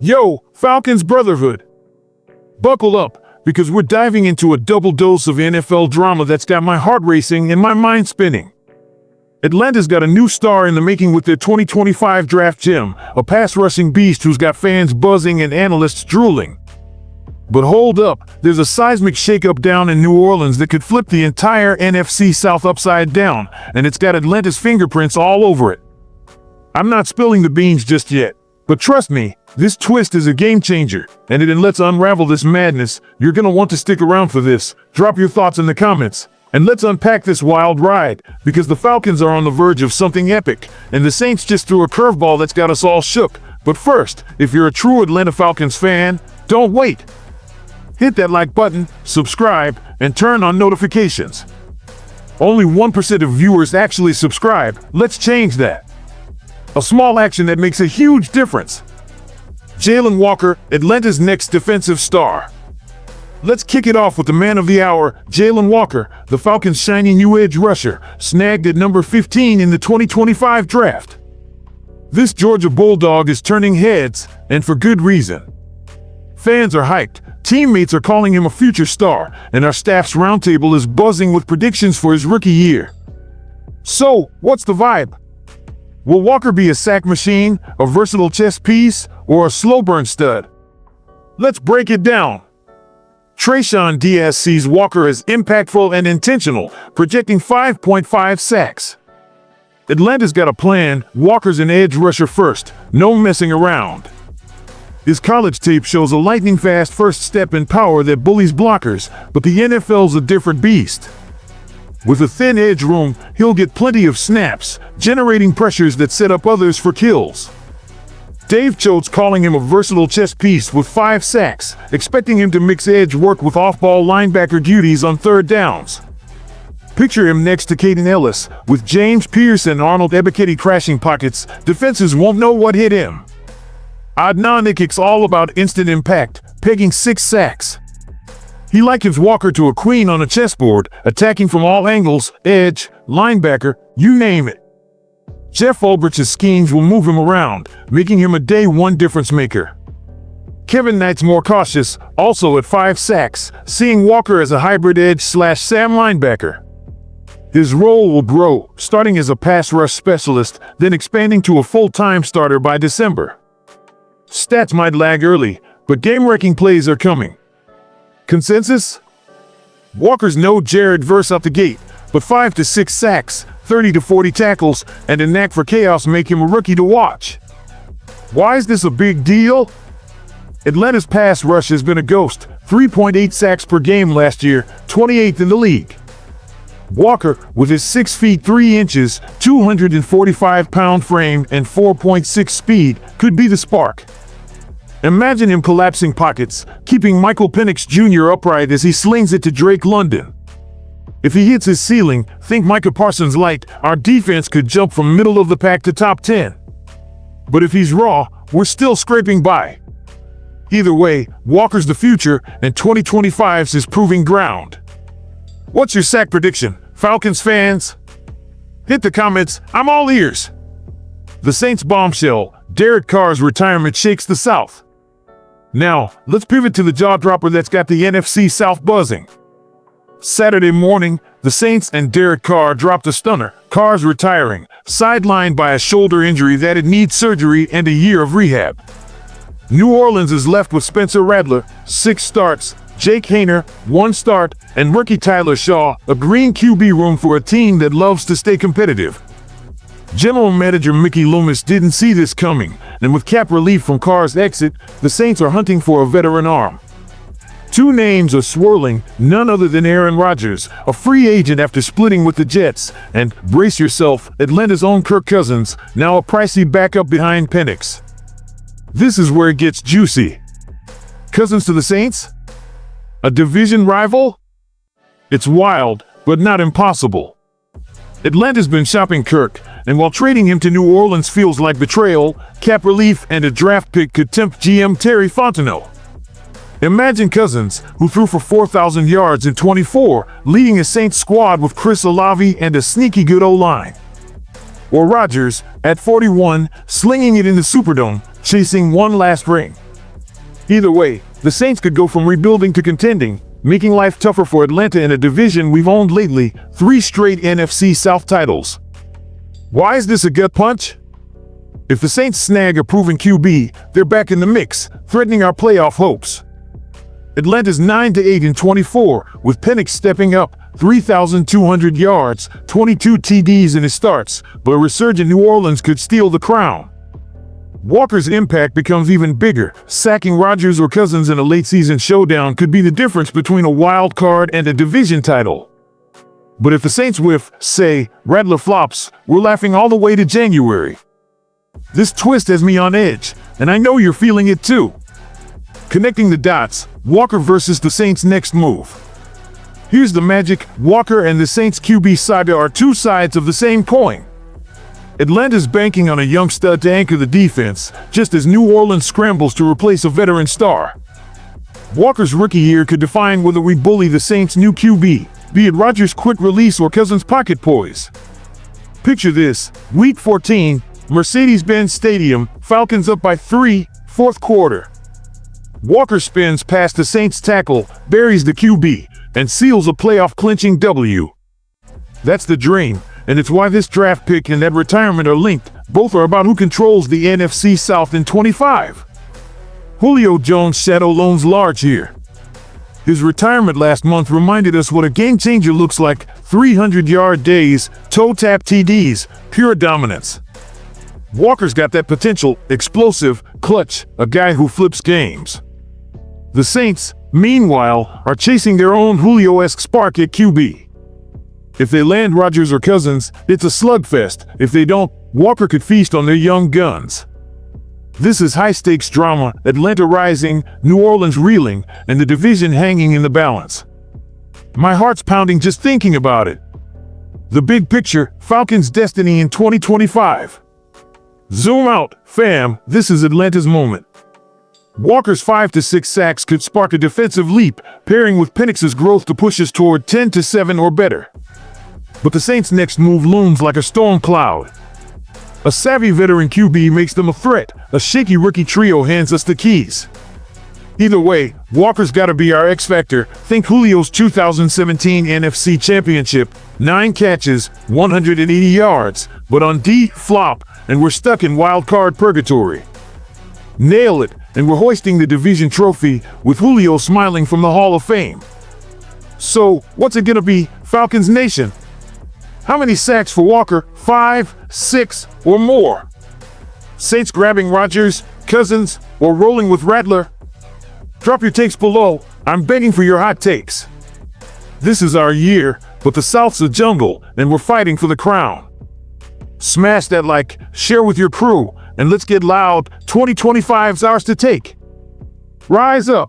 Yo, Falcons Brotherhood! Buckle up, because we're diving into a double dose of NFL drama that's got my heart racing and my mind spinning. Atlanta's got a new star in the making with their 2025 draft gem, a pass-rushing beast who's got fans buzzing and analysts drooling. But hold up, there's a seismic shakeup down in New Orleans that could flip the entire NFC South upside down, and it's got Atlanta's fingerprints all over it. I'm not spilling the beans just yet, but trust me, this twist is a game changer, and let's unravel this madness. You're gonna want to stick around for this. Drop your thoughts in the comments, and let's unpack this wild ride, because the Falcons are on the verge of something epic, and the Saints just threw a curveball that's got us all shook. But first, if you're a true Atlanta Falcons fan, don't wait. Hit that like button, subscribe, and turn on notifications. Only 1% of viewers actually subscribe. Let's change that. A small action that makes a huge difference. Jalen Walker, Atlanta's next defensive star. Let's kick it off with the man of the hour, Jalen Walker, the Falcons' shiny new edge rusher, snagged at number 15 in the 2025 draft. This Georgia Bulldog is turning heads, and for good reason. Fans are hyped, teammates are calling him a future star, and our staff's roundtable is buzzing with predictions for his rookie year. So, what's the vibe? Will Walker be a sack machine, a versatile chess piece, or a slow burn stud? Let's break it down. Trayshawn Diaz sees Walker as impactful and intentional, projecting 5.5 sacks. Atlanta's got a plan. Walker's an edge rusher first, no messing around. His college tape shows a lightning-fast first step and power that bullies blockers, but the NFL's a different beast. With a thin edge room, he'll get plenty of snaps, generating pressures that set up others for kills. Dave Choate's calling him a versatile chess piece with 5 sacks, expecting him to mix edge work with off-ball linebacker duties on third downs. Picture him next to Caden Ellis, with James Pierce and Arnold Ebiketie crashing pockets. Defenses won't know what hit him. Adnan Ikik's all about instant impact, pegging 6 sacks. He likens Walker to a queen on a chessboard, attacking from all angles, edge, linebacker, you name it. Jeff Ulbrich's schemes will move him around, making him a day-one difference maker. Kevin Knight's more cautious, also at 5 sacks, seeing Walker as a hybrid edge/Sam linebacker. His role will grow, starting as a pass rush specialist, then expanding to a full-time starter by December. Stats might lag early, but game-wrecking plays are coming. Consensus? Walker's no Jared Verse out the gate, but 5 to 6 sacks, 30 to 40 tackles, and a knack for chaos make him a rookie to watch. Why is this a big deal? Atlanta's pass rush has been a ghost, 3.8 sacks per game last year, 28th in the league. Walker, with his 6 feet 3 inches, 245-pound frame, and 4.6 speed, could be the spark. Imagine him collapsing pockets, keeping Michael Penix Jr. upright as he slings it to Drake London. If he hits his ceiling, think Micah Parsons light, our defense could jump from middle of the pack to top 10. But if he's raw, we're still scraping by. Either way, Walker's the future, and 2025's his proving ground. What's your sack prediction, Falcons fans? Hit the comments, I'm all ears. The Saints bombshell, Derek Carr's retirement shakes the South. Now, let's pivot to the jaw-dropper that's got the NFC South buzzing. Saturday morning, the Saints and Derek Carr dropped a stunner. Carr's retiring, sidelined by a shoulder injury that'd need surgery and a year of rehab. New Orleans is left with Spencer Rattler, 6 starts, Jake Haener, 1 start, and rookie Tyler Shaw, a green QB room for a team that loves to stay competitive. General Manager Mickey Loomis didn't see this coming, and with cap relief from Carr's exit, the Saints are hunting for a veteran arm. 2 names are swirling, none other than Aaron Rodgers, a free agent after splitting with the Jets, and, brace yourself, Atlanta's own Kirk Cousins, now a pricey backup behind Penix. This is where it gets juicy. Cousins to the Saints? A division rival? It's wild, but not impossible. Atlanta's been shopping Kirk, and while trading him to New Orleans feels like betrayal, cap relief and a draft pick could tempt GM Terry Fontenot. Imagine Cousins, who threw for 4,000 yards in 24, leading a Saints squad with Chris Olave and a sneaky good O-line. Or Rodgers, at 41, slinging it in the Superdome, chasing one last ring. Either way, the Saints could go from rebuilding to contending, making life tougher for Atlanta in a division we've owned lately, 3 straight NFC South titles. Why is this a gut punch? If the Saints snag a proven QB, they're back in the mix, threatening our playoff hopes. Atlanta's 9-8-24, with Penix stepping up, 3,200 yards, 22 TDs in his starts, but a resurgent New Orleans could steal the crown. Walker's impact becomes even bigger. Sacking Rodgers or Cousins in a late-season showdown could be the difference between a wild card and a division title. But if the Saints whiff, say, Rattler flops, we're laughing all the way to January. This twist has me on edge, and I know you're feeling it too. Connecting the dots, Walker versus the Saints' next move. Here's the magic: Walker and the Saints QB saga are 2 sides of the same coin. Atlanta's banking on a young stud to anchor the defense, just as New Orleans scrambles to replace a veteran star. Walker's rookie year could define whether we bully the Saints' new QB, be it Rodgers' quick release or Cousins' pocket poise. Picture this: Week 14, Mercedes-Benz Stadium, Falcons up by 3, 4th quarter. Walker spins past the Saints tackle, buries the QB, and seals a playoff-clinching W. That's the dream, and it's why this draft pick and that retirement are linked. Both are about who controls the NFC South in 25. Julio Jones' shadow looms large here. His retirement last month reminded us what a game-changer looks like: 300-yard days, toe-tap TDs, pure dominance. Walker's got that potential, explosive, clutch, a guy who flips games. The Saints, meanwhile, are chasing their own Julio-esque spark at QB. If they land Rodgers or Cousins, it's a slugfest. If they don't, Walker could feast on their young guns. This is high-stakes drama, Atlanta rising, New Orleans reeling, and the division hanging in the balance. My heart's pounding just thinking about it. The big picture: Falcons' destiny in 2025. Zoom out, fam, this is Atlanta's moment. Walker's 5 to 6 sacks could spark a defensive leap, pairing with Penix's growth to push us toward 10 to 7 or better. But the Saints' next move looms like a storm cloud. A savvy veteran QB makes them a threat. A shaky rookie trio hands us the keys. Either way, Walker's gotta be our X factor. Think Julio's 2017 NFC Championship, 9 catches, 180 yards, but on D, flop, and we're stuck in wild card purgatory. Nail it, and we're hoisting the division trophy with Julio smiling from the Hall of Fame. So, what's it gonna be, Falcons Nation? How many sacks for Walker? 5, 6, or more? Saints grabbing Rodgers, Cousins, or rolling with Rattler? Drop your takes below. I'm begging for your hot takes. This is our year, but the South's a jungle, and we're fighting for the crown. Smash that like, share with your crew, and let's get loud. 2025's ours to take. Rise up.